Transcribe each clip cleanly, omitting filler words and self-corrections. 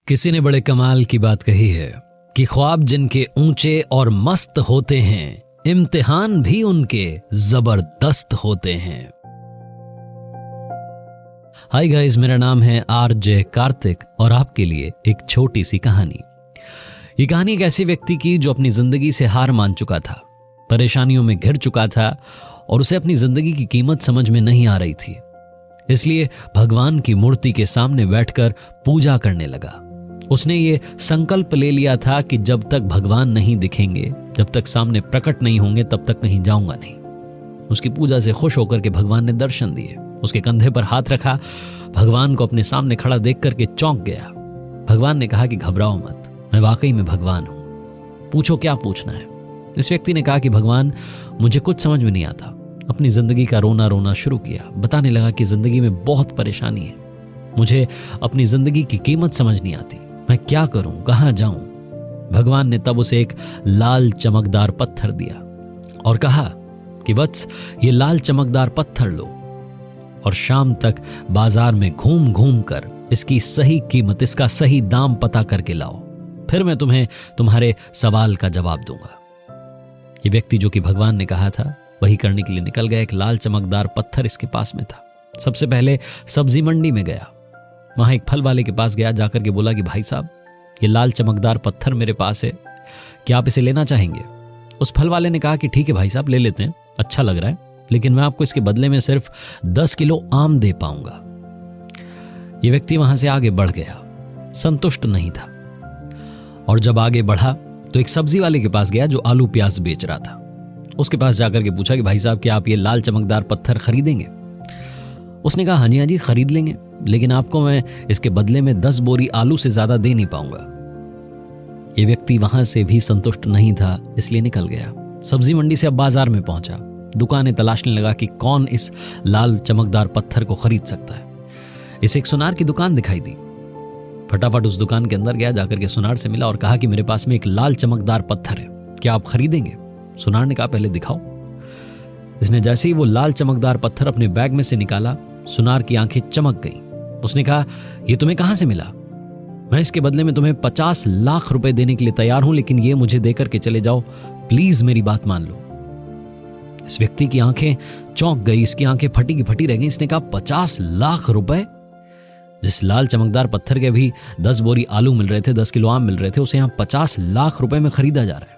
किसी ने बड़े कमाल की बात कही है कि ख्वाब जिनके ऊंचे और मस्त होते हैं, इम्तिहान भी उनके जबरदस्त होते हैं। हाय गाइस, मेरा नाम है आरजे कार्तिक और आपके लिए एक छोटी सी कहानी। ये कहानी एक ऐसे व्यक्ति की जो अपनी जिंदगी से हार मान चुका था, परेशानियों में घिर चुका था और उसे अपनी जिंदगी की कीमत समझ में नहीं आ रही थी। इसलिए भगवान की मूर्ति के सामने बैठकर पूजा करने लगा। उसने ये संकल्प ले लिया था कि जब तक भगवान नहीं दिखेंगे, जब तक सामने प्रकट नहीं होंगे, तब तक कहीं जाऊंगा नहीं। उसकी पूजा से खुश होकर के भगवान ने दर्शन दिए, उसके कंधे पर हाथ रखा, भगवान को अपने सामने खड़ा देख करके चौंक गया। भगवान ने कहा कि घबराओ मत, मैं वाकई में भगवान हूं, पूछो क्या पूछना है। इस व्यक्ति ने कहा कि भगवान, मुझे कुछ समझ में नहीं आता। अपनी जिंदगी का रोना रोना शुरू किया, बताने लगा कि जिंदगी में बहुत परेशानी है, मुझे अपनी जिंदगी की कीमत समझ नहीं आती, मैं क्या करूं, कहां जाऊं। भगवान ने तब उसे एक लाल चमकदार पत्थर दिया और कहा कि वत्स, ये लाल चमकदार पत्थर लो और शाम तक बाजार में घूम घूम कर इसकी सही कीमत, इसका सही दाम पता करके लाओ, फिर मैं तुम्हें तुम्हारे सवाल का जवाब दूंगा। ये व्यक्ति जो कि भगवान ने कहा था वही करने के लिए निकल गया। एक लाल चमकदार पत्थर इसके पास में था। सबसे पहले सब्जी मंडी में गया, वहां एक फल वाले के पास गया, जाकर के बोला कि भाई साहब, ये लाल चमकदार पत्थर मेरे पास है, क्या आप इसे लेना चाहेंगे? उस फल वाले ने कहा कि ठीक है भाई साहब, ले लेते हैं, अच्छा लग रहा है, लेकिन मैं आपको इसके बदले में सिर्फ 10 किलो आम दे पाऊंगा। ये व्यक्ति वहां से आगे बढ़ गया, संतुष्ट नहीं था, और जब आगे बढ़ा तो एक सब्जी वाले के पास गया जो आलू प्याज बेच रहा था। उसके पास जाकर के पूछा कि भाई साहब, क्या आप ये लाल चमकदार पत्थर खरीदेंगे? उसने कहा हाँ जी खरीद लेंगे, लेकिन आपको मैं इसके बदले में 10 बोरी आलू से ज्यादा दे नहीं पाऊंगा। ये व्यक्ति वहां से भी संतुष्ट नहीं था, इसलिए निकल गया। सब्जी मंडी से अब बाजार में पहुंचा, दुकानें तलाशने लगा कि कौन इस लाल चमकदार पत्थर को खरीद सकता है। इसे एक सुनार की दुकान दिखाई दी, फटाफट उस दुकान के अंदर गया, जाकर के सुनार से मिला और कहा कि मेरे पास में एक लाल चमकदार पत्थर है, क्या आप खरीदेंगे? सुनार ने कहा पहले दिखाओ। इसने जैसे ही वो लाल चमकदार पत्थर अपने बैग में से निकाला, सुनार की आंखें चमक गई। उसने कहा, ये तुम्हें कहां से मिला? मैं इसके बदले में तुम्हें 50 लाख रुपए देने के लिए तैयार हूं, लेकिन ये मुझे देकर के चले जाओ, प्लीज मेरी बात मान लो। इस व्यक्ति की आंखें चौंक गई, इसकी आंखें फटी की फटी रह गई। इसने कहा 50 लाख रुपए? जिस लाल चमकदार पत्थर के भी 10 बोरी आलू मिल रहे थे, 10 किलो आम मिल रहे थे, उसे यहां 50 लाख रुपए में खरीदा जा रहा है।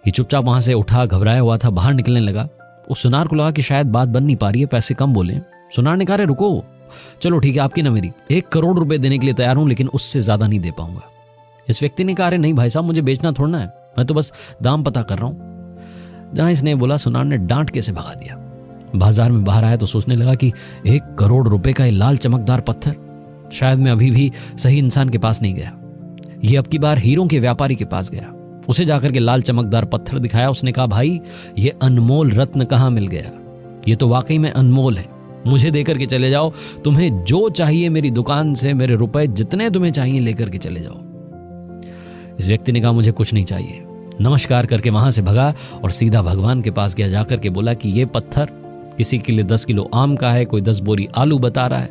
ये चुपचाप वहां से उठा, घबराया हुआ था, बाहर निकलने लगा। उस सुनार को लगा कि शायद बात बन नहीं पा रही है, पैसे कम बोले। सुनार ने कहा, अरे रुको, चलो ठीक है, आपकी ना मेरी, 1 करोड़ रुपए देने के लिए तैयार हूं, लेकिन उससे ज्यादा नहीं दे पाऊंगा। इस व्यक्ति ने कहा, अरे नहीं भाई साहब, मुझे बेचना थोड़ना है, मैं तो बस दाम पता कर रहा हूं। जहां इसने बोला, सुनार ने डांट के से भगा दिया। बाजार में बाहर आया तो सोचने लगा कि 1 करोड़ रुपए का ये लाल चमकदार पत्थर, शायद मैं अभी भी सही इंसान के पास नहीं गया। ये अब की बार हीरों के व्यापारी के पास गया, उसे जाकर के लाल चमकदार पत्थर दिखाया। उसने कहा, भाई ये अनमोल रत्न कहां मिल गया? ये तो वाकई में अनमोल है, मुझे देकर के चले जाओ, तुम्हें जो चाहिए मेरी दुकान से, मेरे रुपए जितने तुम्हें चाहिए लेकर के चले जाओ। इस व्यक्ति ने कहा, मुझे कुछ नहीं चाहिए, नमस्कार करके वहां से भगा और सीधा भगवान के पास गया। जाकर के बोला कि ये पत्थर किसी के लिए 10 किलो आम का है, कोई 10 बोरी आलू बता रहा है,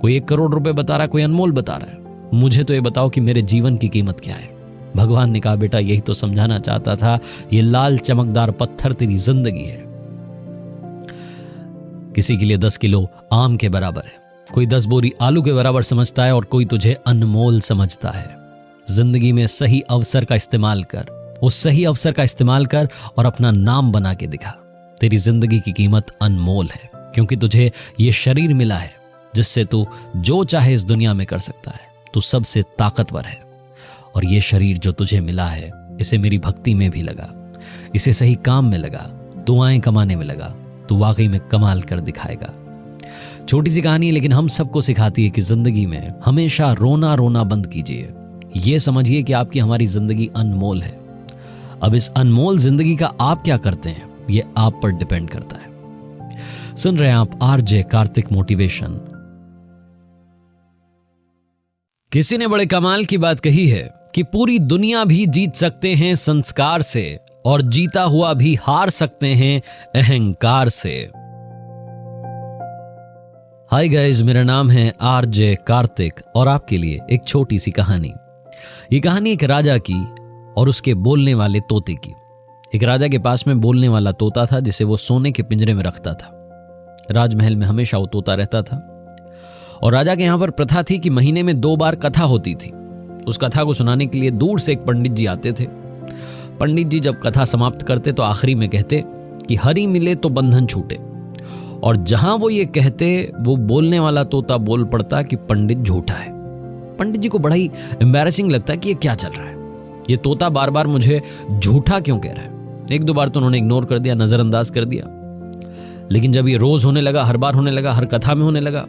कोई 1 करोड़ रुपए बता रहा है, कोई अनमोल बता रहा है, मुझे तो ये बताओ कि मेरे जीवन की कीमत क्या है। भगवान ने कहा, बेटा यही तो समझाना चाहता था, ये लाल चमकदार पत्थर तेरी जिंदगी है। किसी के लिए 10 किलो आम के बराबर है, कोई 10 बोरी आलू के बराबर समझता है, और कोई तुझे अनमोल समझता है। जिंदगी में सही अवसर का इस्तेमाल कर, उस सही अवसर का इस्तेमाल कर और अपना नाम बना के दिखा। तेरी जिंदगी की कीमत अनमोल है, क्योंकि तुझे ये शरीर मिला है जिससे तू जो चाहे इस दुनिया में कर सकता है। तू सबसे ताकतवर है, और ये शरीर जो तुझे मिला है, इसे मेरी भक्ति में भी लगा, इसे सही काम में लगा, दुआएं कमाने में लगा, तू वाकई में कमाल कर दिखाएगा। छोटी सी कहानी है, लेकिन हम सबको सिखाती है कि जिंदगी में हमेशा रोना रोना बंद कीजिए। ये समझिए कि आपकी हमारी जिंदगी अनमोल है। अब इस अनमोल जिंदगी का आप क्या करते हैं, ये आप पर डिपेंड करता है। सुन रहे हैं आप आरजे कार्तिक मोटिवेशन। किसी ने बड़े कमाल की बात कही है कि पूरी दुनिया भी जीत सकते हैं संस्कार से, और जीता हुआ भी हार सकते हैं अहंकार से। हाय गाइस, मेरा नाम है आरजे कार्तिक और आपके लिए एक छोटी सी कहानी। ये कहानी एक राजा की और उसके बोलने वाले तोते की। एक राजा के पास में बोलने वाला तोता था जिसे वो सोने के पिंजरे में रखता था। राजमहल में हमेशा वो तोता रहता था और राजा के यहाँ पर प्रथा थी कि महीने में 2 बार कथा होती थी। उस कथा को सुनाने के लिए दूर से एक पंडित जी आते थे। पंडित जी जब कथा समाप्त करते तो आखिरी में कहते कि हरि मिले तो बंधन छूटे, और जहां वो ये कहते वो बोलने वाला तोता बोल पड़ता कि पंडित झूठा है। पंडित जी को बड़ा ही एम्बैरेसिंग लगता कि ये क्या चल रहा है, ये तोता बार बार मुझे झूठा क्यों कह रहा है। 1-2 बार तो उन्होंने इग्नोर कर दिया, नजरअंदाज कर दिया, लेकिन जब ये रोज होने लगा, हर बार होने लगा, हर कथा में होने लगा,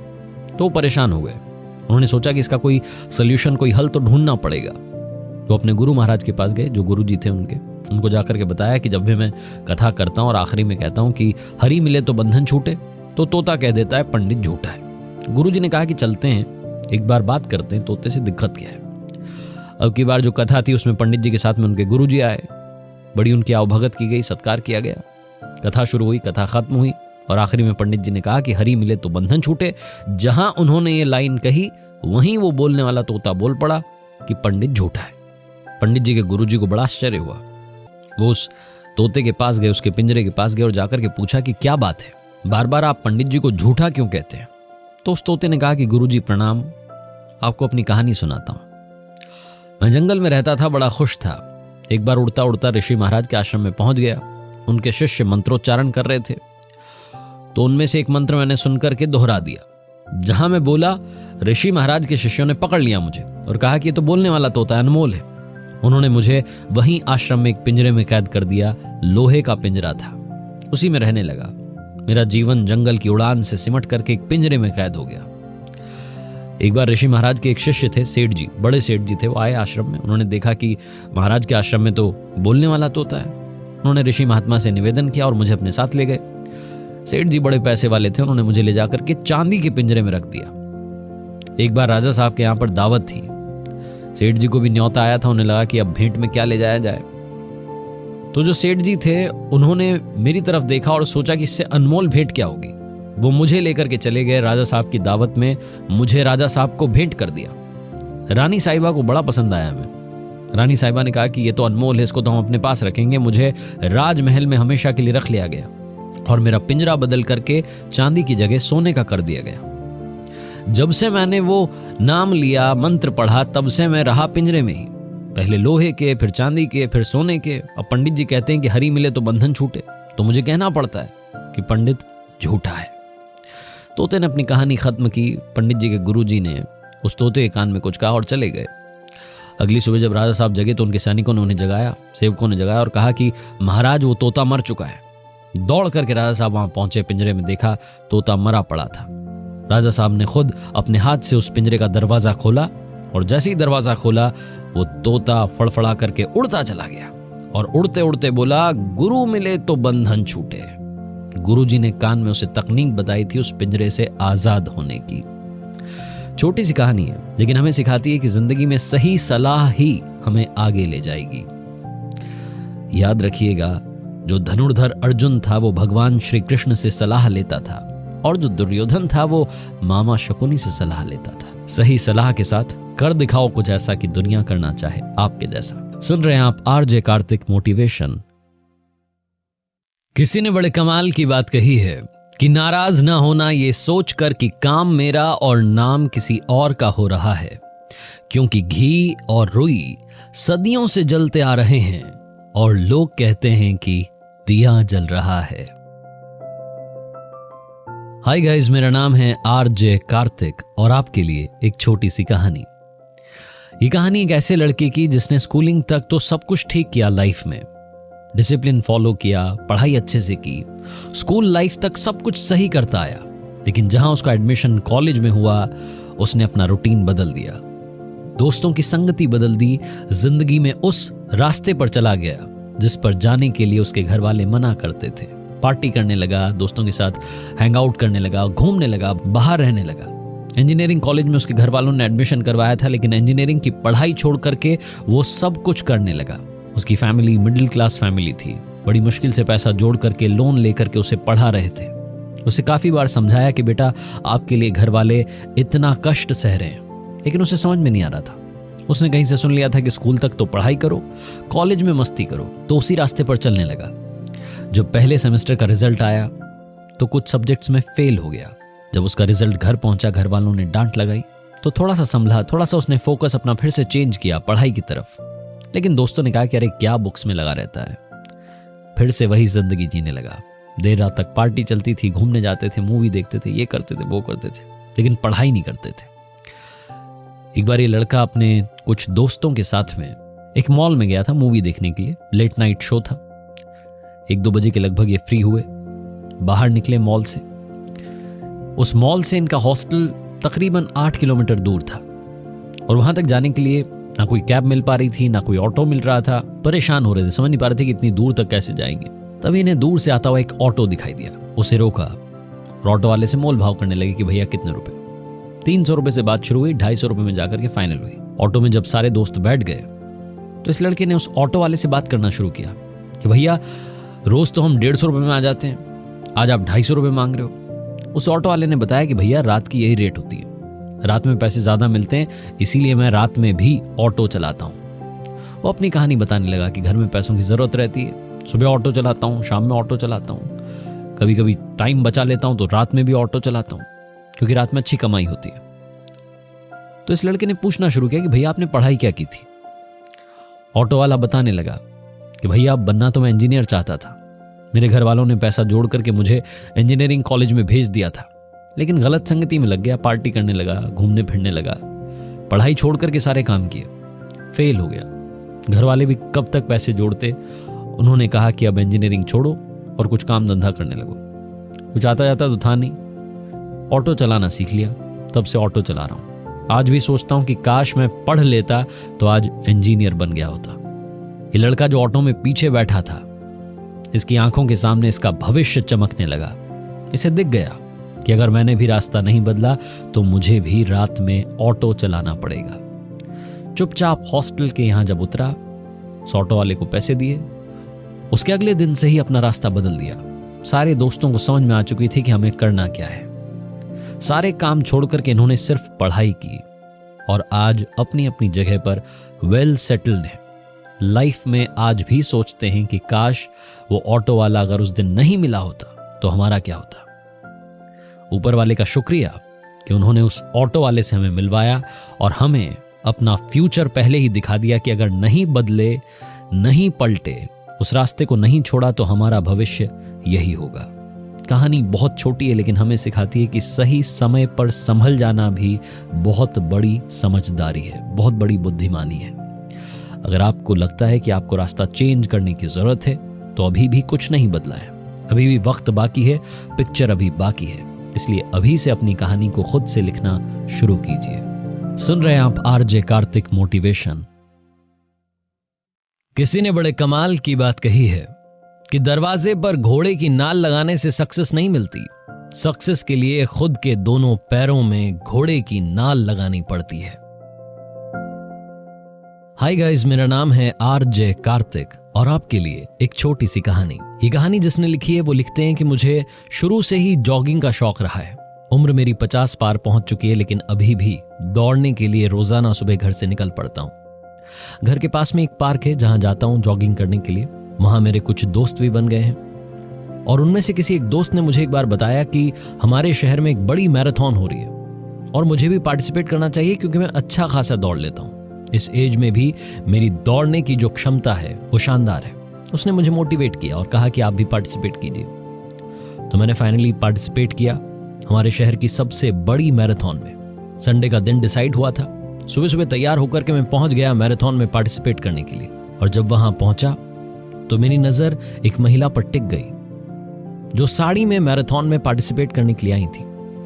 तो परेशान हो गए। उन्होंने सोचा कि इसका कोई सोल्यूशन, कोई हल तो ढूंढना पड़ेगा। तो अपने गुरु महाराज के पास गए, जो गुरु जी थे उनको जाकर के बताया कि जब भी मैं कथा करता हूं और आखिरी में कहता हूं कि हरि मिले तो बंधन छूटे, तो तोता कह देता है पंडित झूठा है। गुरु जी ने कहा कि चलते हैं, एक बार बात करते हैं, तोते से दिक्कत क्या है। अब की बार जो कथा थी उसमें पंडित जी के साथ में उनके गुरु जी आए, बड़ी उनकी आवभगत की गई, सत्कार किया गया। कथा शुरू हुई, कथा खत्म हुई और आखिरी में पंडित जी ने कहा कि हरि मिले तो बंधन छूटे। जहां उन्होंने ये लाइन कही वहीं वो बोलने वाला तोता बोल पड़ा कि पंडित झूठा है। पंडित जी के गुरु जी को बड़ा आश्चर्य हुआ। वो उस तोते के पास गए, उसके पिंजरे के पास गए और जाकर के पूछा कि क्या बात है, बार बार आप पंडित जी को झूठा क्यों कहते हैं। तो उस तोते ने कहा कि गुरु जी प्रणाम, आपको अपनी कहानी सुनाता हूं। मैं जंगल में रहता था, बड़ा खुश था। एक बार उड़ता उड़ता ऋषि महाराज के आश्रम में पहुंच गया। उनके शिष्य मंत्रोच्चारण कर रहे थे, तो उनमें से एक मंत्र मैंने सुनकर के दोहरा दिया। जहां मैं बोला, ऋषि महाराज के शिष्यों ने पकड़ लिया मुझे और कहा कि ये तो बोलने वाला तोता है, अनमोल है। उन्होंने मुझे वहीं आश्रम में एक पिंजरे में कैद कर दिया। लोहे का पिंजरा था, उसी में रहने लगा। मेरा जीवन जंगल की उड़ान से सिमट करके एक पिंजरे में कैद हो गया। एक बार ऋषि महाराज के एक शिष्य थे, सेठ जी, बड़े सेठ जी थे, वो आए आश्रम में। उन्होंने देखा कि महाराज के आश्रम में तो बोलने वाला तोता है। उन्होंने ऋषि महात्मा से निवेदन किया और मुझे अपने साथ ले गए। सेठ जी बड़े पैसे वाले थे, उन्होंने मुझे ले जाकर के चांदी के पिंजरे में रख दिया। एक बार राजा साहब के यहाँ पर दावत थी, सेठ जी को भी न्योता आया था। उन्हें लगा कि अब भेंट में क्या ले जाया जाए। तो जो सेठ जी थे उन्होंने मेरी तरफ देखा और सोचा कि इससे अनमोल भेंट क्या होगी। वो मुझे लेकर के चले गए राजा साहब की दावत में, मुझे राजा साहब को भेंट कर दिया। रानी साहिबा को बड़ा पसंद आया मैं। रानी साहिबा ने कहा कि ये तो अनमोल है, इसको तो हम अपने पास रखेंगे। मुझे राजमहल में हमेशा के लिए रख लिया गया और मेरा पिंजरा बदल करके चांदी की जगह सोने का कर दिया गया। जब से मैंने वो नाम लिया, मंत्र पढ़ा, तब से मैं रहा पिंजरे में ही। पहले लोहे के, फिर चांदी के, फिर सोने के। अब पंडित जी कहते हैं कि हरि मिले तो बंधन छूटे, तो मुझे कहना पड़ता है कि पंडित झूठा है। तोते ने अपनी कहानी खत्म की। पंडित जी के गुरु जी ने उस तोते के कान में कुछ कहा और चले गए। अगली सुबह जब राजा साहब जगे तो उनके सैनिकों ने उन्हें जगाया, सेवकों ने जगाया और कहा कि महाराज वो तोता मर चुका है। दौड़ करके राजा साहब वहां पहुंचे, पिंजरे में देखा तोता मरा पड़ा था। राजा साहब ने खुद अपने हाथ से उस पिंजरे का दरवाजा खोला और जैसे ही दरवाजा खोला वो तोता फड़फड़ा करके उड़ता चला गया और उड़ते उड़ते बोला, गुरु मिले तो बंधन छूटे। गुरुजी ने कान में उसे तकनीक बताई थी उस पिंजरे से आजाद होने की। छोटी सी कहानी है, लेकिन हमें सिखाती है कि जिंदगी में सही सलाह ही हमें आगे ले जाएगी। याद रखिएगा, जो धनुर्धर अर्जुन था वो भगवान श्री कृष्ण से सलाह लेता था और जो दुर्योधन था वो मामा शकुनी से सलाह लेता था। सही सलाह के साथ कर दिखाओ कुछ ऐसा कि दुनिया करना चाहे आपके जैसा। सुन रहे हैं आप आरजे कार्तिक मोटिवेशन। किसी ने बड़े कमाल की बात कही है कि नाराज ना होना ये सोचकर कि काम मेरा और नाम किसी और का हो रहा है, क्योंकि घी और रुई सदियों से जलते आ रहे हैं और लोग कहते हैं कि दिया जल रहा है। हाय गाइस, मेरा नाम है आरजे कार्तिक और आपके लिए एक छोटी सी कहानी। ये कहानी एक ऐसे लड़के की जिसने स्कूलिंग तक तो सब कुछ ठीक किया, लाइफ में डिसिप्लिन फॉलो किया, पढ़ाई अच्छे से की, स्कूल लाइफ तक सब कुछ सही करता आया। लेकिन जहां उसका एडमिशन कॉलेज में हुआ उसने अपना रूटीन बदल दिया, दोस्तों की संगति बदल दी, जिंदगी में उस रास्ते पर चला गया जिस पर जाने के लिए उसके घर वाले मना करते थे। पार्टी करने लगा, दोस्तों के साथ हैंग आउट करने लगा, घूमने लगा, बाहर रहने लगा। इंजीनियरिंग कॉलेज में उसके घर वालों ने एडमिशन करवाया था, लेकिन इंजीनियरिंग की पढ़ाई छोड़ करके वो सब कुछ करने लगा। उसकी फैमिली मिडिल क्लास फैमिली थी, बड़ी मुश्किल से पैसा जोड़ करके लोन लेकर के उसे पढ़ा रहे थे। उसे काफी बार समझाया कि बेटा आपके लिए घर वाले इतना कष्ट सह रहे हैं, लेकिन उसे समझ में नहीं आ रहा था। उसने कहीं से सुन लिया था कि स्कूल तक तो पढ़ाई करो, कॉलेज में मस्ती करो, तो उसी रास्ते पर चलने लगा। जब पहले सेमेस्टर का रिजल्ट आया तो कुछ सब्जेक्ट्स में फेल हो गया। जब उसका रिजल्ट घर पहुंचा, घर वालों ने डांट लगाई, तो थोड़ा सा संभला, थोड़ा सा उसने फोकस अपना फिर से चेंज किया पढ़ाई की तरफ। लेकिन दोस्तों ने कहा कि अरे क्या बुक्स में लगा रहता है। फिर से वही जिंदगी जीने लगा। देर रात तक पार्टी चलती थी, घूमने जाते थे, मूवी देखते थे, ये करते थे, वो करते थे, लेकिन पढ़ाई नहीं करते थे। एक बार ये लड़का अपने कुछ दोस्तों के साथ में एक मॉल में गया था मूवी देखने के लिए। लेट नाइट शो था। 1-2 बजे के लगभग ये फ्री हुए, बाहर निकले मॉल से। उस मॉल से इनका हॉस्टल तकरीबन 8 किलोमीटर दूर था और वहां तक जाने के लिए ना कोई कैब मिल पा रही थी, ना कोई ऑटो मिल रहा था। परेशान हो रहे थे, समझ नहीं पा रहे थे कि इतनी दूर तक कैसे जाएंगे। तभी इन्हें दूर से आता हुआ एक ऑटो दिखाई दिया। उसे रोका और ऑटो वाले से मोल भाव करने लगे कि भैया कितने रुपए। 300 रुपए से बात शुरू हुई, 250 रुपए में जाकर के फाइनल हुई। ऑटो में जब सारे दोस्त बैठ गए तो इस लड़के ने उस ऑटो वाले से बात करना शुरू किया कि भैया रोज तो हम 150 रुपए में आ जाते हैं, आज आप 250 रुपए मांग रहे हो। उस ऑटो वाले ने बताया कि भैया रात की यही रेट होती है, रात में पैसे ज्यादा मिलते हैं, इसीलिए मैं रात में भी ऑटो चलाता हूँ। वो अपनी कहानी बताने लगा कि घर में पैसों की जरूरत रहती है, सुबह ऑटो चलाता हूँ, शाम में ऑटो चलाता हूँ, कभी कभी टाइम बचा लेता हूँ तो रात में भी ऑटो चलाता हूँ, क्योंकि रात में अच्छी कमाई होती है। तो इस लड़के ने पूछना शुरू किया कि भैया आपने पढ़ाई क्या की थी। ऑटो वाला बताने लगा कि भैया बनना तो मैं इंजीनियर चाहता था, मेरे घर वालों ने पैसा जोड़ करके मुझे इंजीनियरिंग कॉलेज में भेज दिया था, लेकिन गलत संगति में लग गया, पार्टी करने लगा, घूमने फिरने लगा, पढ़ाई छोड़ करके सारे काम किए, फेल हो गया। घर वाले भी कब तक पैसे जोड़ते, उन्होंने कहा कि अब इंजीनियरिंग छोड़ो और कुछ काम धंधा करने लगो। कुछ आता जाता तो था नहीं, ऑटो चलाना सीख लिया, तब से ऑटो चला रहा हूं। आज भी सोचता हूं कि काश मैं पढ़ लेता तो आज इंजीनियर बन गया होता। ये लड़का जो ऑटो में पीछे बैठा था, इसकी आंखों के सामने इसका भविष्य चमकने लगा। इसे दिख गया कि अगर मैंने भी रास्ता नहीं बदला तो मुझे भी रात में ऑटो चलाना पड़ेगा। चुपचाप हॉस्टल के यहां जब उतरा, उस ऑटो वाले को पैसे दिए, उसके अगले दिन से ही अपना रास्ता बदल दिया। सारे दोस्तों को समझ में आ चुकी थी कि हमें करना क्या है। सारे काम छोड़कर के इन्होंने सिर्फ पढ़ाई की और आज अपनी अपनी जगह पर वेल सेटल्ड है। लाइफ में आज भी सोचते हैं कि काश वो ऑटो वाला अगर उस दिन नहीं मिला होता तो हमारा क्या होता। ऊपर वाले का शुक्रिया कि उन्होंने उस ऑटो वाले से हमें मिलवाया और हमें अपना फ्यूचर पहले ही दिखा दिया कि अगर नहीं बदले, नहीं पलटे, उस रास्ते को नहीं छोड़ा तो हमारा भविष्य यही होगा। कहानी बहुत छोटी है लेकिन हमें सिखाती है कि सही समय पर संभल जाना भी बहुत बड़ी समझदारी है, बहुत बड़ी बुद्धिमानी है। अगर आपको लगता है कि आपको रास्ता चेंज करने की जरूरत है तो अभी भी कुछ नहीं बदला है, अभी भी वक्त बाकी है, पिक्चर अभी बाकी है। इसलिए अभी से अपनी कहानी को खुद से लिखना शुरू कीजिए। सुन रहे हैं आप आरजे कार्तिक मोटिवेशन। किसी ने बड़े कमाल की बात कही है कि दरवाजे पर घोड़े की नाल लगाने से सक्सेस नहीं मिलती, सक्सेस के लिए खुद के दोनों पैरों में घोड़े की नाल लगानी पड़ती है। हाय गाइस, मेरा नाम है आरजे कार्तिक और आपके लिए एक छोटी सी कहानी। ये कहानी जिसने लिखी है वो लिखते हैं कि मुझे शुरू से ही जॉगिंग का शौक रहा है। उम्र मेरी 50 पार पहुंच चुकी है लेकिन अभी भी दौड़ने के लिए रोजाना सुबह घर से निकल पड़ता हूं। घर के पास में एक पार्क है जहां जाता हूं जॉगिंग करने के लिए। वहां मेरे कुछ दोस्त भी बन गए हैं और उनमें से किसी एक दोस्त ने मुझे एक बार बताया कि हमारे शहर में एक बड़ी मैराथन हो रही है और मुझे भी पार्टिसिपेट करना चाहिए क्योंकि मैं अच्छा खासा दौड़ लेता हूं। इस एज में भी मेरी दौड़ने की जो क्षमता है वो शानदार है। उसने मुझे मोटिवेट किया और कहा कि आप भी पार्टिसिपेट कीजिए। तो मैंने फाइनली पार्टिसिपेट किया हमारे शहर की सबसे बड़ी मैराथन में। संडे का दिन डिसाइड हुआ था। सुबह सुबह तैयार होकर के मैं पहुंच गया मैराथन में पार्टिसिपेट करने के लिए। और जब वहां पहुंचा तो मेरी नजर एक महिला पर टिक गई जो साड़ी में मैराथन में पार्टिसिपेट करने के लिए आई थी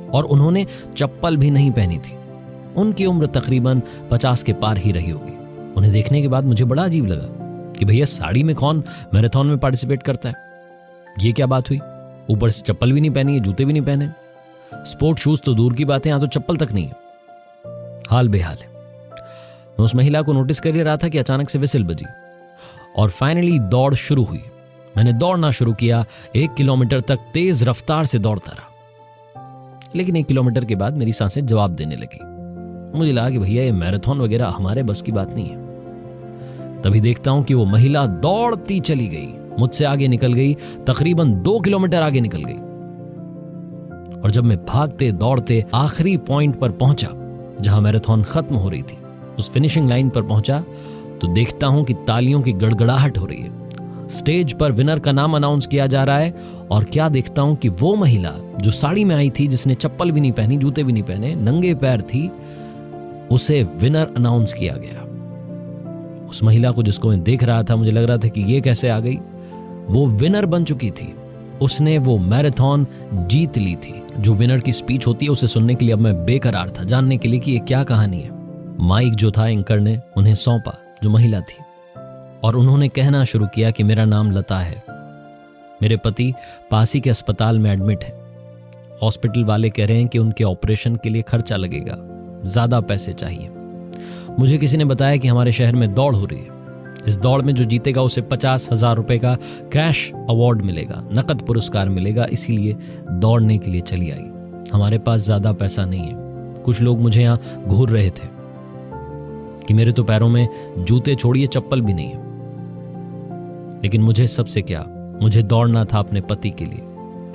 और उन्होंने चप्पल भी नहीं पहनी थी। उनकी उम्र तकरीबन 50 के पार ही रही होगी। उन्हें देखने के बाद मुझे बड़ा अजीब लगा कि भैया साड़ी में कौन मैराथन में पार्टिसिपेट करता है, ये क्या बात हुई। ऊपर से चप्पल भी नहीं पहनी है, जूते भी नहीं पहने, स्पोर्ट शूज तो दूर की बात है, यहां तो चप्पल तक नहीं है। हाल बेहाल है। मैं उस महिला को नोटिस कर ही रहा था कि अचानक से विसिल बजी और फाइनली दौड़ शुरू हुई। मैंने दौड़ना शुरू किया। 1 किलोमीटर तक तेज रफ्तार से दौड़ता रहा, लेकिन 1 किलोमीटर के बाद मेरी सांसें जवाब देने लगी। मुझे लगा कि भैया ये मैराथन वगैरह हमारे बस की बात नहीं है। तभी देखता हूं कि वो महिला दौड़ती चली गई, मुझसे आगे निकल गई, तकरीबन 2 किलोमीटर आगे निकल गई। और जब मैं भागते दौड़ते आखिरी पॉइंट पर पहुंचा जहां मैराथन खत्म हो रही थी, उस फिनिशिंग लाइन पर पहुंचा, तो देखता हूं कि तालियों की गड़गड़ाहट हो रही है। स्टेज पर विनर का नाम अनाउंस किया जा रहा है और क्या देखता हूं कि वो महिला जो साड़ी में आई थी, जिसने चप्पल भी नहीं पहनी, जूते भी नहीं पहने, नंगे पैर थी, उसे विनर अनाउंस किया गया। उस महिला को जिसको मैं देख रहा था, मुझे लग रहा था कि ये कैसे आ गई, वो विनर बन चुकी थी। उसने वो मैराथन जीत ली थी। जो विनर की स्पीच होती है उसे सुनने के लिए अब मैं बेकरार था, जानने के लिए कि ये क्या कहानी है। माइक जो था एंकर ने उन्हें सौंपा, जो महिला थी, और उन्होंने कहना शुरू किया कि मेरा नाम लता है, मेरे पति पास ही के अस्पताल में एडमिट है, हॉस्पिटल वाले कह रहे हैं कि उनके ऑपरेशन के लिए खर्चा लगेगा, ज्यादा पैसे चाहिए। मुझे किसी ने बताया कि हमारे शहर में दौड़ हो रही है, इस दौड़ में जो जीतेगा उसे 50,000 रुपए का कैश अवार्ड मिलेगा, नकद पुरस्कार मिलेगा, इसीलिए दौड़ने के लिए चली आई। हमारे पास ज्यादा पैसा नहीं है। कुछ लोग मुझे यहां घूर रहे थे कि मेरे तो पैरों में जूते छोड़िए चप्पल भी नहीं है, लेकिन मुझे सबसे क्या, मुझे दौड़ना था अपने पति के लिए।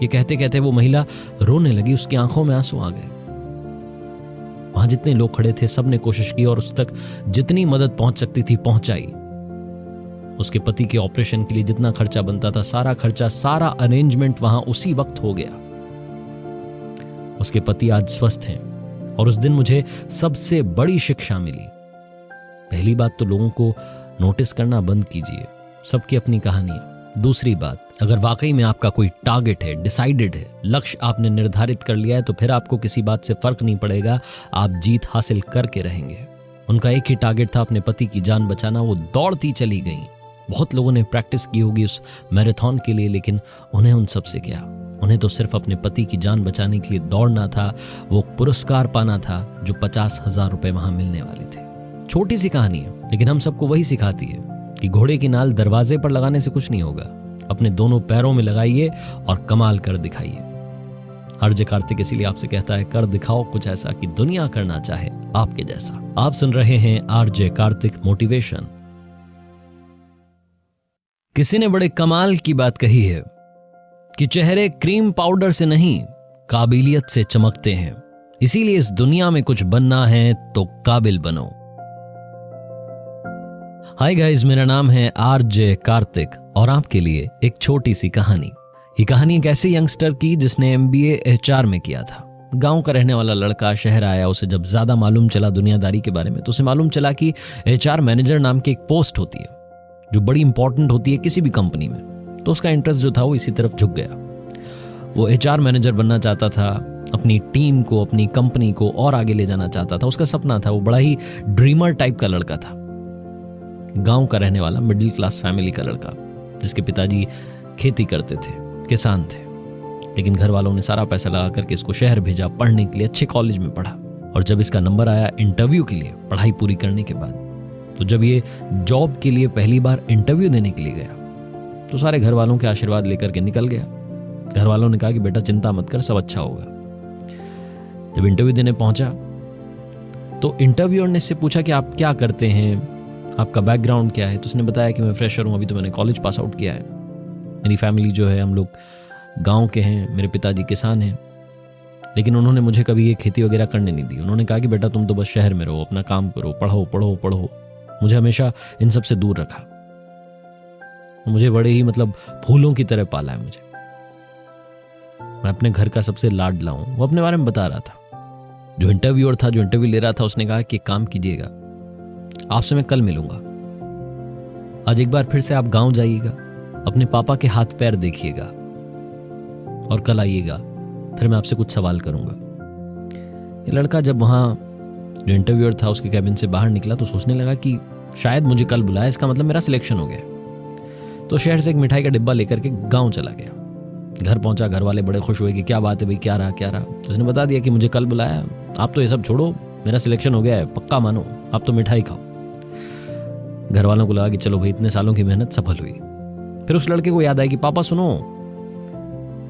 ये कहते कहते वो महिला रोने लगी, उसकी आंखों में आंसू आ गए। वहां जितने लोग खड़े थे सबने कोशिश की और उस तक जितनी मदद पहुंच सकती थी पहुंचाई। उसके पति के ऑपरेशन के लिए जितना खर्चा बनता था, सारा खर्चा, सारा अरेंजमेंट वहां उसी वक्त हो गया। उसके पति आज स्वस्थ हैं और उस दिन मुझे सबसे बड़ी शिक्षा मिली। पहली बात तो लोगों को नोटिस करना बंद कीजिए, सबकी अपनी कहानी है। दूसरी बात, अगर वाकई में आपका कोई टारगेट है, डिसाइडेड है, लक्ष्य आपने निर्धारित कर लिया है, तो फिर आपको किसी बात से फर्क नहीं पड़ेगा, आप जीत हासिल करके रहेंगे। उनका एक ही टारगेट था, अपने पति की जान बचाना। वो दौड़ती चली गई। बहुत लोगों ने प्रैक्टिस की होगी उस मैराथन के लिए, लेकिन उन्हें उन सब से क्या, उन्हें तो सिर्फ अपने पति की जान बचाने के लिए दौड़ना था, वो पुरस्कार पाना था जो 50,000 रुपए वहां मिलने वाले थे। छोटी सी कहानी है, लेकिन हम सबको वही सिखाती है कि घोड़े की नाल दरवाजे पर लगाने से कुछ नहीं होगा, अपने दोनों पैरों में लगाइए और कमाल कर दिखाइए। आरजे कार्तिक इसीलिए आपसे कहता है, कर दिखाओ कुछ ऐसा कि दुनिया करना चाहे आपके जैसा। आप सुन रहे हैं आरजे कार्तिक मोटिवेशन। किसी ने बड़े कमाल की बात कही है कि चेहरे क्रीम पाउडर से नहीं, काबिलियत से चमकते हैं। इसीलिए इस दुनिया में कुछ बनना है तो काबिल बनो। हाय गाइस, मेरा नाम है आरजे कार्तिक और आपके लिए एक छोटी सी कहानी। ये कहानी एक ऐसे यंगस्टर की जिसने MBA HR में किया था। गांव का रहने वाला लड़का शहर आया। उसे जब ज्यादा मालूम चला दुनियादारी के बारे में, तो उसे मालूम चला कि HR मैनेजर नाम की एक पोस्ट होती है जो बड़ी इंपॉर्टेंट होती है किसी भी कंपनी में। तो उसका इंटरेस्ट जो था वो इसी तरफ झुक गया। वो HR मैनेजर बनना चाहता था, अपनी टीम को, अपनी कंपनी को और आगे ले जाना चाहता था। उसका सपना था। वो बड़ा ही ड्रीमर टाइप का लड़का था। गांव का रहने वाला मिडिल क्लास फैमिली का लड़का, जिसके पिताजी खेती करते थे, किसान थे, लेकिन घर वालों ने सारा पैसा लगा करके इसको शहर भेजा पढ़ने के लिए, अच्छे कॉलेज में पढ़ा। और जब इसका नंबर आया इंटरव्यू के लिए, पढ़ाई पूरी करने के बाद, तो जब ये जॉब के लिए पहली बार इंटरव्यू देने के लिए गया, तो सारे घर वालों के आशीर्वाद लेकर के निकल गया। घर वालों ने कहा कि बेटा चिंता मत कर, सब अच्छा होगा। जब इंटरव्यू देने पहुंचा तो इंटरव्यूअर ने इससे पूछा कि आप क्या करते हैं, आपका बैकग्राउंड क्या है। तो उसने बताया कि मैं फ्रेशर हूं, अभी तो मैंने कॉलेज पास आउट किया है, मेरी फैमिली जो है हम लोग गांव के हैं, मेरे पिताजी किसान हैं, लेकिन उन्होंने मुझे कभी ये खेती वगैरह करने नहीं दी। उन्होंने कहा कि बेटा तुम तो बस शहर में रहो, अपना काम करो, पढ़ो पढ़ो पढ़ो। मुझे हमेशा इन सब से दूर रखा। मुझे बड़े ही फूलों की तरह पाला है मुझे। मैं अपने घर का सबसे लाडला हूं। वो अपने बारे में बता रहा था। जो इंटरव्यूअर था, जो इंटरव्यू ले रहा था, उसने कहा कि काम कीजिएगा, आपसे मैं कल मिलूंगा। आज एक बार फिर से आप गांव जाइएगा, अपने पापा के हाथ पैर देखिएगा और कल आइएगा, फिर मैं आपसे कुछ सवाल करूंगा। ये लड़का जब वहां जो इंटरव्यूअर था उसके कैबिन से बाहर निकला तो सोचने लगा कि शायद मुझे कल बुलाया, इसका मतलब मेरा सिलेक्शन हो गया। तो शहर से एक मिठाई का डिब्बा लेकर के गांव चला गया। घर पहुंचा, घर वाले बड़े खुश हुए कि क्या बात है भाई, क्या रहा। उसने बता दिया कि मुझे कल बुलाया, आप तो ये सब छोड़ो, मेरा सिलेक्शन हो गया है, पक्का मानो, आप तो मिठाई खाओ। घर वालों को लगा कि चलो भाई इतने सालों की मेहनत सफल हुई। फिर उस लड़के को याद आया कि पापा सुनो,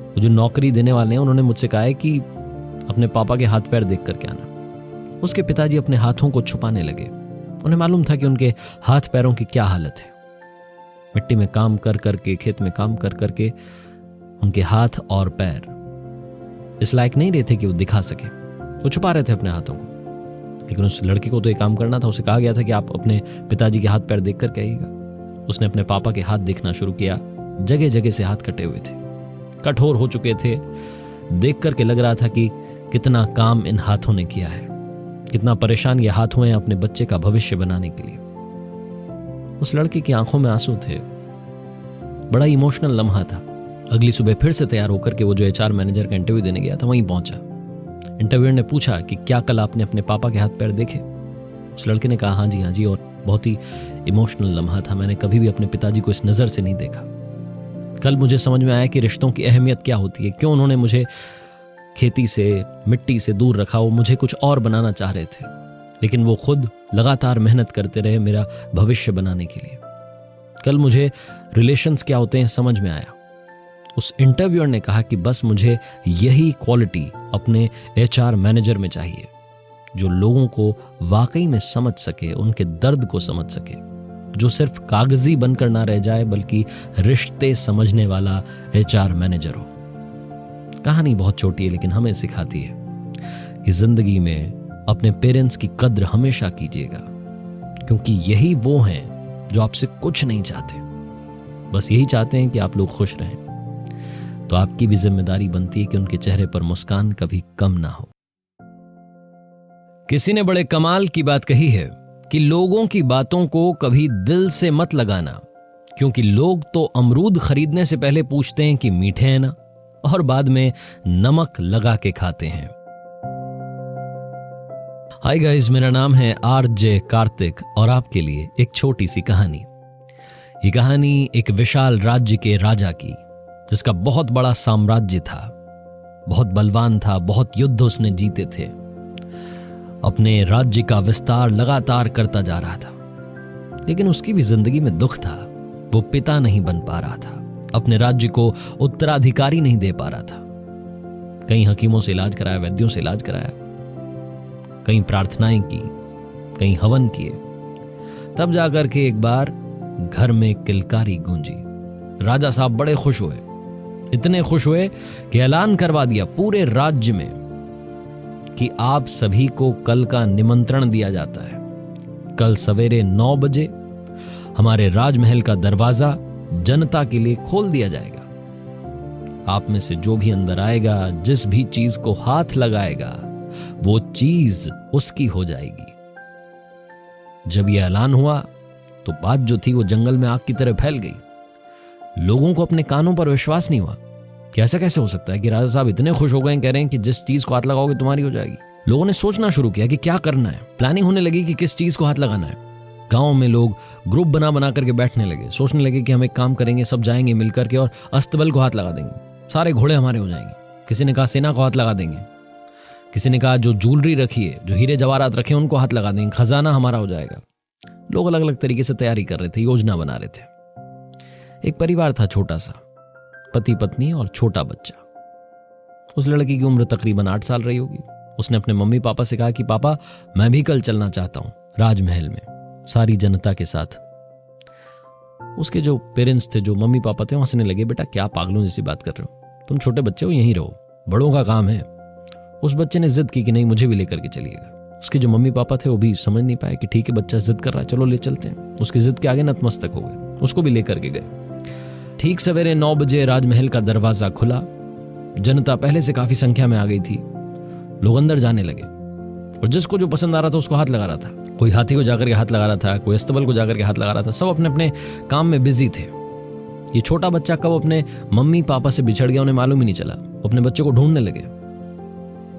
वो जो नौकरी देने वाले हैं उन्होंने मुझसे कहा है कि अपने पापा के हाथ पैर देख करके आना। उसके पिताजी अपने हाथों को छुपाने लगे। उन्हें मालूम था कि उनके हाथ पैरों की क्या हालत है। मिट्टी में काम कर करके, खेत में काम कर करके उनके हाथ और पैर इस लायक नहीं रहे थे कि वो दिखा सके। वो छुपा रहे थे अपने हाथों को। लेकिन उस लड़के को तो एक काम करना था। उसे कहा गया था कि आप अपने पिताजी के हाथ पैर देख करके आइएगा। उसने अपने पापा के हाथ देखना शुरू किया। जगह जगह से हाथ कटे हुए थे, कठोर हो चुके थे। देख करके लग रहा था कि कितना काम इन हाथों ने किया है, कितना परेशान ये हाथ हुए हैं अपने बच्चे का भविष्य बनाने के लिए। उस लड़के की आंखों में आंसू थे। बड़ा इमोशनल लम्हा था। अगली सुबह फिर से तैयार होकर के वो जो एचआर मैनेजर का इंटरव्यू देने गया था वहीं पहुंचा। इंटरव्यूअर ने पूछा कि क्या कल आपने अपने पापा के हाथ पैर देखे? उस लड़के ने कहा हाँ जी, और बहुत ही इमोशनल लम्हा था। मैंने कभी भी अपने पिताजी को इस नजर से नहीं देखा। कल मुझे समझ में आया कि रिश्तों की अहमियत क्या होती है, क्यों उन्होंने मुझे खेती से, मिट्टी से दूर रखा। वो मुझे कुछ और बनाना चाह रहे थे, लेकिन वो खुद लगातार मेहनत करते रहे मेरा भविष्य बनाने के लिए। कल मुझे रिलेशंस क्या होते हैं समझ में आया। उस इंटरव्यूअर ने कहा कि बस मुझे यही क्वालिटी अपने एचआर मैनेजर में चाहिए, जो लोगों को वाकई में समझ सके, उनके दर्द को समझ सके, जो सिर्फ कागजी बनकर ना रह जाए बल्कि रिश्ते समझने वाला एचआर मैनेजर हो। कहानी बहुत छोटी है लेकिन हमें सिखाती है कि जिंदगी में अपने पेरेंट्स की कद्र हमेशा कीजिएगा, क्योंकि यही वो हैं जो आपसे कुछ नहीं चाहते, बस यही चाहते हैं कि आप लोग खुश रहें। तो आपकी भी जिम्मेदारी बनती है कि उनके चेहरे पर मुस्कान कभी कम ना हो। किसी ने बड़े कमाल की बात कही है कि लोगों की बातों को कभी दिल से मत लगाना, क्योंकि लोग तो अमरूद खरीदने से पहले पूछते हैं कि मीठे हैं ना, और बाद में नमक लगा के खाते हैं। हाय गाइस, मेरा नाम है आरजे कार्तिक और आपके लिए एक छोटी सी कहानी। ये कहानी एक विशाल राज्य के राजा की, जिसका बहुत बड़ा साम्राज्य था, बहुत बलवान था, बहुत युद्ध उसने जीते थे, अपने राज्य का विस्तार लगातार करता जा रहा था। लेकिन उसकी भी जिंदगी में दुख था। वो पिता नहीं बन पा रहा था, अपने राज्य को उत्तराधिकारी नहीं दे पा रहा था। कई हकीमों से इलाज कराया, वैद्यों से इलाज कराया, कई प्रार्थनाएं की, कई हवन किए, तब जाकर के एक बार घर में किलकारी गूंजी। राजा साहब बड़े खुश हुए, इतने खुश हुए कि ऐलान करवा दिया पूरे राज्य में कि आप सभी को कल का निमंत्रण दिया जाता है। कल सवेरे 9 बजे हमारे राजमहल का दरवाजा जनता के लिए खोल दिया जाएगा। आप में से जो भी अंदर आएगा, जिस भी चीज को हाथ लगाएगा, वो चीज उसकी हो जाएगी। जब यह ऐलान हुआ तो बात जो थी वो जंगल में आग की तरह फैल गई। लोगों को अपने कानों पर विश्वास नहीं हुआ कि ऐसा कैसे हो सकता है कि राजा साहब इतने खुश हो गए, कह रहे हैं कि जिस चीज को हाथ लगाओगे तुम्हारी हो जाएगी। लोगों ने सोचना शुरू किया कि क्या करना है। प्लानिंग होने लगी कि किस चीज को हाथ लगाना है। गांव में लोग ग्रुप बना करके बैठने लगे, सोचने लगे कि हम एक काम करेंगे, सब जाएंगे मिलकर के और अस्तबल को हाथ लगा देंगे, सारे घोड़े हमारे हो जाएंगे। किसी ने कहा सेना को हाथ लगा देंगे, किसी ने कहा जो ज्वेलरी रखी है, जो हीरे जवाहरात रखे उनको हाथ लगा देंगे, खजाना हमारा हो जाएगा। लोग अलग अलग तरीके से तैयारी कर रहे थे, योजना बना रहे थे। एक परिवार था छोटा सा, पति पत्नी और छोटा बच्चा। उस लड़की की उम्र तकरीबन 8 साल रही होगी। उसने अपने मम्मी पापा से कहा कि पापा मैं भी कल चलना चाहता हूं राजमहल में सारी जनता के साथ। उसके जो पेरेंट्स थे, जो मम्मी पापा थे, हंसने लगे, बेटा क्या पागलों जैसी बात कर रहे हो, तुम छोटे बच्चे हो, यहीं रहो, बड़ों का काम है। उस बच्चे ने जिद की कि नहीं मुझे भी लेकर के चलिएगा। उसके जो मम्मी पापा थे वो भी समझ नहीं पाए कि ठीक है बच्चा जिद कर रहा है, चलो ले चलते हैं। उसकी जिद के आगे नतमस्तक हो गए, उसको भी लेकर के गए। ठीक सवेरे 9 बजे राजमहल का दरवाजा खुला। जनता पहले से काफी संख्या में आ गई थी। लोग अंदर जाने लगे और जिसको जो पसंद आ रहा था उसको हाथ लगा रहा था। कोई हाथी को जाकर के हाथ लगा रहा था, कोई अस्तबल को जाकर के हाथ लगा रहा था। सब अपने अपने काम में बिजी थे। ये छोटा बच्चा कब अपने मम्मी पापा से बिछड़ गया उन्हें मालूम ही नहीं चला। वो अपने बच्चे को ढूंढने लगे।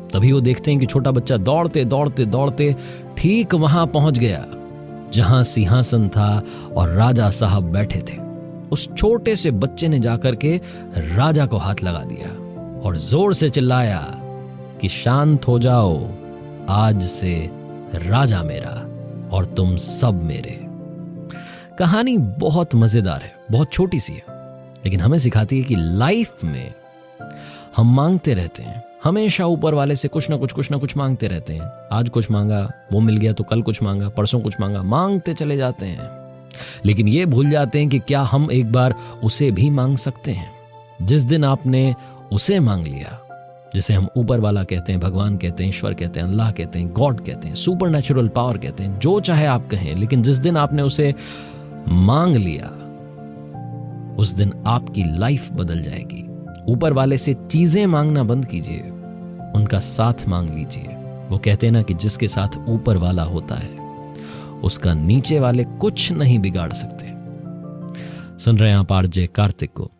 तभी वो देखते हैं कि छोटा बच्चा दौड़ते दौड़ते दौड़ते ठीक वहां पहुंच गया जहां सिंहासन था और राजा साहब बैठे थे। उस छोटे से बच्चे ने जाकर के राजा को हाथ लगा दिया और जोर से चिल्लाया कि शांत हो जाओ, आज से राजा मेरा और तुम सब मेरे। कहानी बहुत मजेदार है, बहुत छोटी सी है, लेकिन हमें सिखाती है कि लाइफ में हम मांगते रहते हैं, हमेशा ऊपर वाले से कुछ ना कुछ मांगते रहते हैं। आज कुछ मांगा, वो मिल गया, तो कल कुछ मांगा, परसों कुछ मांगा, मांगते चले जाते हैं। लेकिन ये भूल जाते हैं कि क्या हम एक बार उसे भी मांग सकते हैं। जिस दिन आपने उसे मांग लिया, जिसे हम ऊपर वाला कहते हैं, भगवान कहते हैं, ईश्वर कहते हैं, अल्लाह कहते हैं, गॉड कहते हैं, सुपर नेचुरल पावर कहते हैं, जो चाहे आप कहें, लेकिन जिस दिन आपने उसे मांग लिया, उस दिन आपकी लाइफ बदल जाएगी। ऊपर वाले से चीजें मांगना बंद कीजिए, उनका साथ मांग लीजिए। वो कहते हैं ना कि जिसके साथ ऊपर वाला होता है उसका नीचे वाले कुछ नहीं बिगाड़ सकते। सुन रहे हैं आप आरजे कार्तिक को